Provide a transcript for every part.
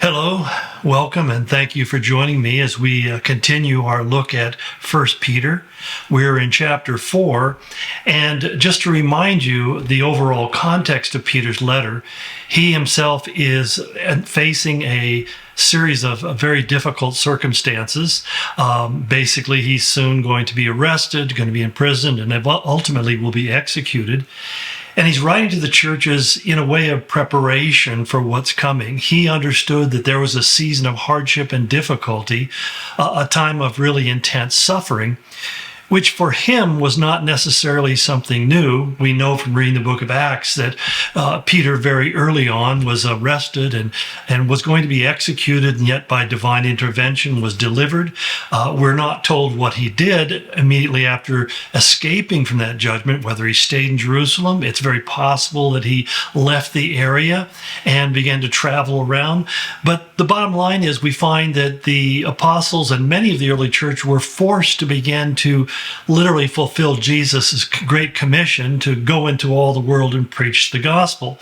Hello, welcome, and thank you for joining me as we continue our look at 1 Peter. We're in chapter 4, and just to remind you the overall context of Peter's letter, he himself is facing a series of very difficult circumstances. Basically, he's soon going to be arrested, going to be imprisoned, and ultimately will be executed. And he's writing to the churches in a way of preparation for what's coming. He understood that there was a season of hardship and difficulty, a time of really intense suffering, which for him was not necessarily something new. We know from reading the book of Acts that Peter very early on was arrested and was going to be executed, and yet by divine intervention was delivered. We're not told what he did immediately after escaping from that judgment, whether he stayed in Jerusalem. It's very possible that he left the area and began to travel around. But the bottom line is we find that the apostles and many of the early church were forced to begin to literally fulfill Jesus' great commission to go into all the world and preach the gospel.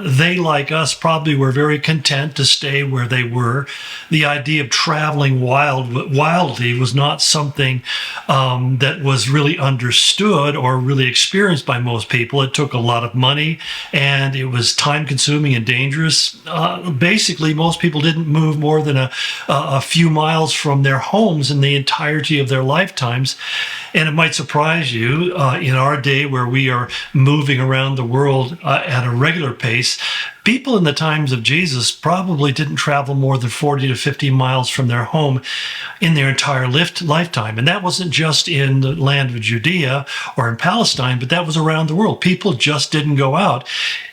They, like us, probably were very content to stay where they were. The idea of traveling wildly was not something that was really understood or really experienced by most people. It took a lot of money, and it was time-consuming and dangerous. Basically, most people didn't move more than a few miles from their homes in the entirety of their lifetimes. And it might surprise you, in our day where we are moving around the world at a regular pace, people in the times of Jesus probably didn't travel more than 40 to 50 miles from their home in their entire lifetime. And that wasn't just in the land of Judea or in Palestine, but that was around the world. People just didn't go out.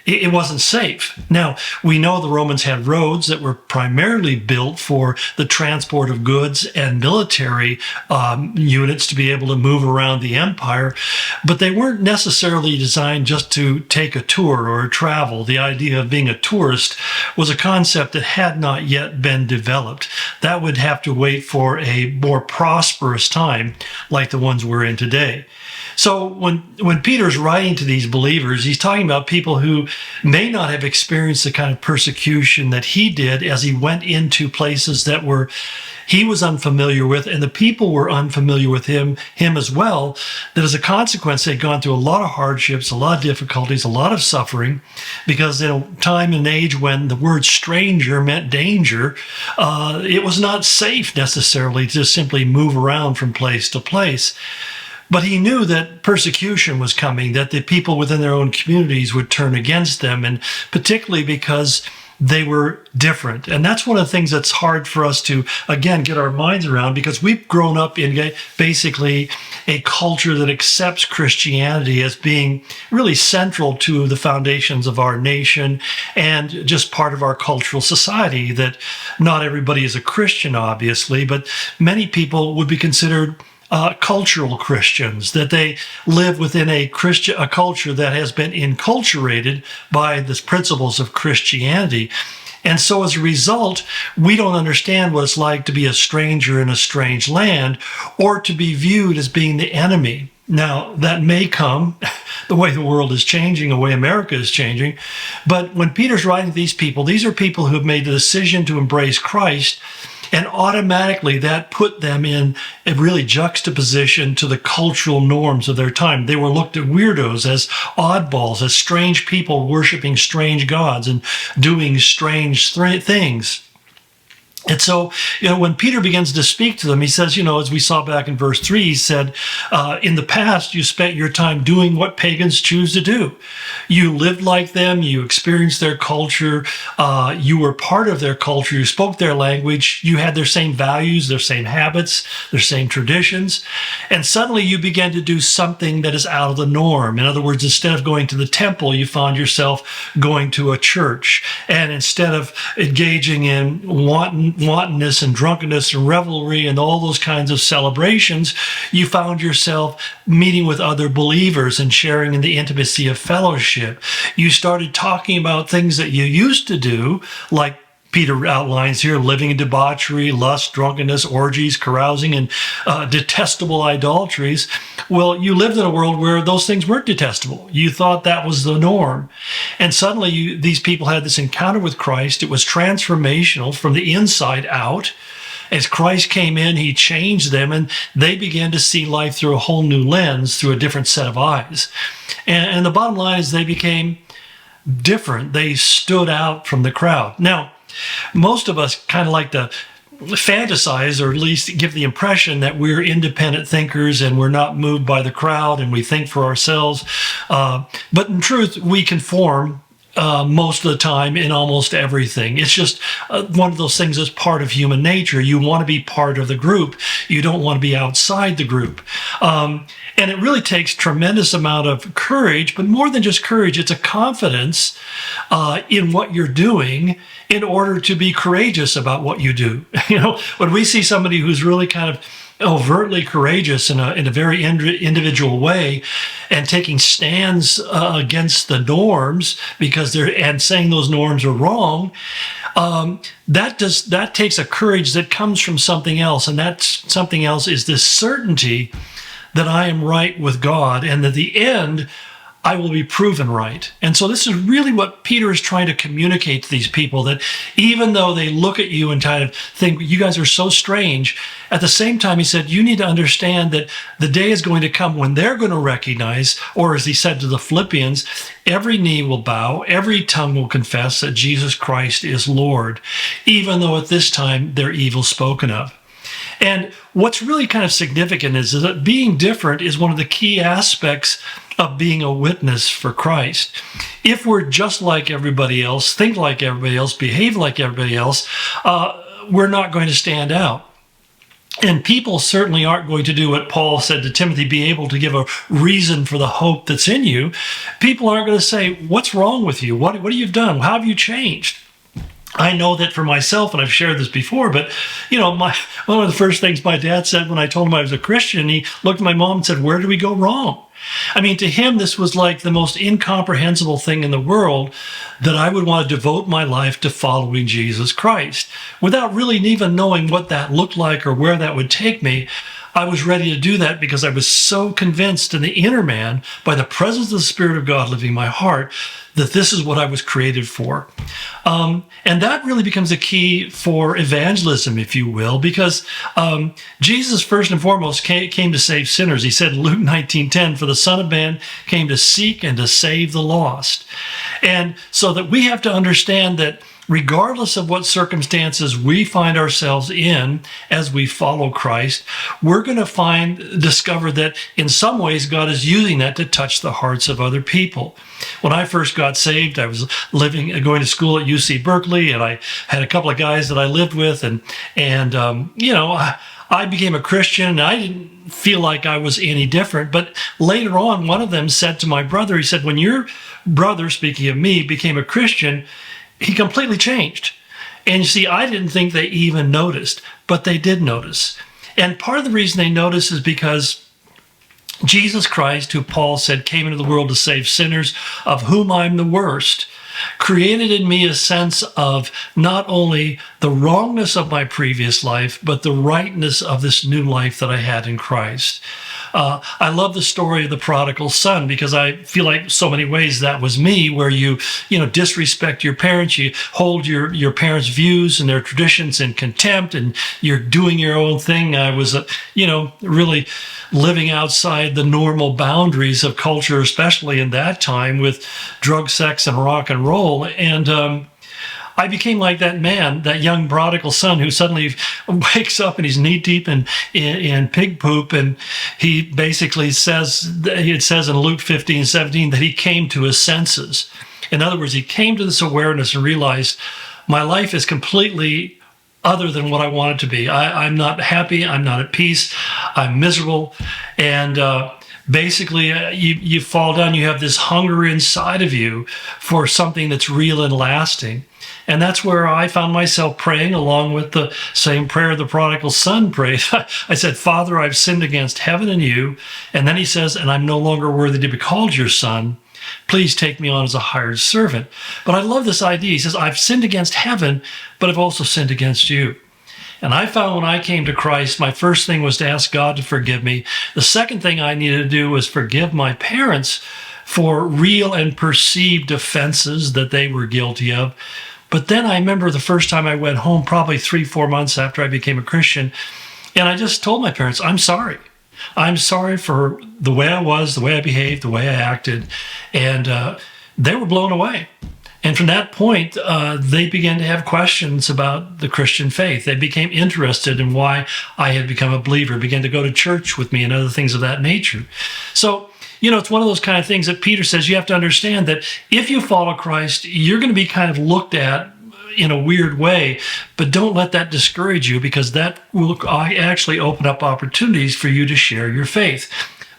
It wasn't safe. Now, we know the Romans had roads that were primarily built for the transport of goods and military units to be able to move around the empire, but they weren't necessarily designed just to take a tour or travel. The idea of being a tourist was a concept that had not yet been developed. That would have to wait for a more prosperous time like the ones we're in today. So when Peter's writing to these believers, he's talking about people who may not have experienced the kind of persecution that he did as he went into places that he was unfamiliar with, and the people were unfamiliar with him as well, that as a consequence, they'd gone through a lot of hardships, a lot of difficulties, a lot of suffering, because in a time and age when the word stranger meant danger, it was not safe necessarily to simply move around from place to place. But he knew that persecution was coming, that the people within their own communities would turn against them, and particularly because they were different. And that's one of the things that's hard for us to, again, get our minds around, because we've grown up in basically a culture that accepts Christianity as being really central to the foundations of our nation and just part of our cultural society. That not everybody is a Christian, obviously, but many people would be considered cultural Christians, that they live within a culture that has been enculturated by the principles of Christianity. And so as a result, we don't understand what it's like to be a stranger in a strange land or to be viewed as being the enemy. Now, that may come the way the world is changing, the way America is changing. But when Peter's writing to these are people who have made the decision to embrace Christ. And automatically that put them in a really juxtaposition to the cultural norms of their time. They were looked at weirdos, as oddballs, as strange people worshiping strange gods and doing strange things. And so, when Peter begins to speak to them, he says, as we saw back in verse 3, he said, in the past, you spent your time doing what pagans choose to do. You lived like them. You experienced their culture. You were part of their culture. You spoke their language. You had their same values, their same habits, their same traditions. And suddenly you began to do something that is out of the norm. In other words, instead of going to the temple, you found yourself going to a church. And instead of engaging in wantonness and drunkenness and revelry and all those kinds of celebrations, you found yourself meeting with other believers and sharing in the intimacy of fellowship. You started talking about things that you used to do, like Peter outlines here, living in debauchery, lust, drunkenness, orgies, carousing, and detestable idolatries. Well, you lived in a world where those things weren't detestable. You thought that was the norm. And suddenly these people had this encounter with Christ. It was transformational from the inside out. As Christ came in, he changed them, and they began to see life through a whole new lens, through a different set of eyes. And the bottom line is they became different. They stood out from the crowd. Now, most of us kind of like to fantasize, or at least give the impression that we're independent thinkers and we're not moved by the crowd and we think for ourselves. But in truth, we conform most of the time in almost everything. It's just one of those things that's part of human nature. You want to be part of the group. You don't want to be outside the group. And it really takes tremendous amount of courage, but more than just courage, it's a confidence in what you're doing in order to be courageous about what you do. You know, when we see somebody who's really kind of overtly courageous in a very individual way and taking stands against the norms because and saying those norms are wrong, that takes a courage that comes from something else, and that something else is this certainty that I am right with God, and at the end I will be proven right. And so this is really what Peter is trying to communicate to these people, that even though they look at you and kind of think, you guys are so strange, at the same time, he said, you need to understand that the day is going to come when they're going to recognize, or as he said to the Philippians, every knee will bow, every tongue will confess that Jesus Christ is Lord, even though at this time they're evil spoken of. And what's really kind of significant is that being different is one of the key aspects of being a witness for Christ. If we're just like everybody else, think like everybody else, behave like everybody else, we're not going to stand out. And people certainly aren't going to do what Paul said to Timothy, be able to give a reason for the hope that's in you. People aren't going to say, what's wrong with you? What have you done? How have you changed? I know that for myself, and I've shared this before, but you know, one of the first things my dad said when I told him I was a Christian, he looked at my mom and said, where did we go wrong? I mean, to him, this was like the most incomprehensible thing in the world, that I would want to devote my life to following Jesus Christ. Without really even knowing what that looked like or where that would take me, I was ready to do that because I was so convinced in the inner man, by the presence of the Spirit of God living in my heart, that this is what I was created for. And that really becomes a key for evangelism, if you will, because Jesus, first and foremost, came to save sinners. He said in Luke 19:10, for the Son of Man came to seek and to save the lost. And so that we have to understand that regardless of what circumstances we find ourselves in as we follow Christ, we're going to discover that in some ways God is using that to touch the hearts of other people. When I first got saved, I was going to school at UC Berkeley, and I had a couple of guys that I lived with, and I became a Christian, and I didn't feel like I was any different. But later on, one of them said to my brother, he said, when your brother, speaking of me, became a Christian, he completely changed. And you see, I didn't think they even noticed, but they did notice. And part of the reason they noticed is because Jesus Christ, who Paul said came into the world to save sinners, of whom I'm the worst, created in me a sense of not only the wrongness of my previous life, but the rightness of this new life that I had in Christ. I love the story of the prodigal son, because I feel like so many ways that was me, where you disrespect your parents, you hold your parents' views and their traditions in contempt, and you're doing your own thing. I was, really living outside the normal boundaries of culture, especially in that time with drug, sex, and rock and roll. And I became like that man, that young prodigal son who suddenly wakes up and he's knee deep in pig poop. And he basically it says in Luke 15:17 that he came to his senses. In other words, he came to this awareness and realized, my life is completely other than what I want it to be. I'm not happy. I'm not at peace. I'm miserable. And basically, you fall down. You have this hunger inside of you for something that's real and lasting. And that's where I found myself praying along with the same prayer the prodigal son prayed. I said, Father, I've sinned against heaven and you. And then he says, and I'm no longer worthy to be called your son. Please take me on as a hired servant. But I love this idea. He says, I've sinned against heaven, but I've also sinned against you. And I found when I came to Christ, my first thing was to ask God to forgive me. The second thing I needed to do was forgive my parents for real and perceived offenses that they were guilty of. But then I remember the first time I went home, probably 3-4 months after I became a Christian, and I just told my parents, I'm sorry. I'm sorry for the way I was, the way I behaved, the way I acted. And they were blown away. And from that point, they began to have questions about the Christian faith. They became interested in why I had become a believer, began to go to church with me and other things of that nature. So, it's one of those kind of things that Peter says you have to understand that if you follow Christ, you're going to be kind of looked at in a weird way, but don't let that discourage you, because that will actually open up opportunities for you to share your faith.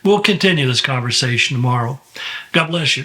We'll continue this conversation tomorrow. God bless you.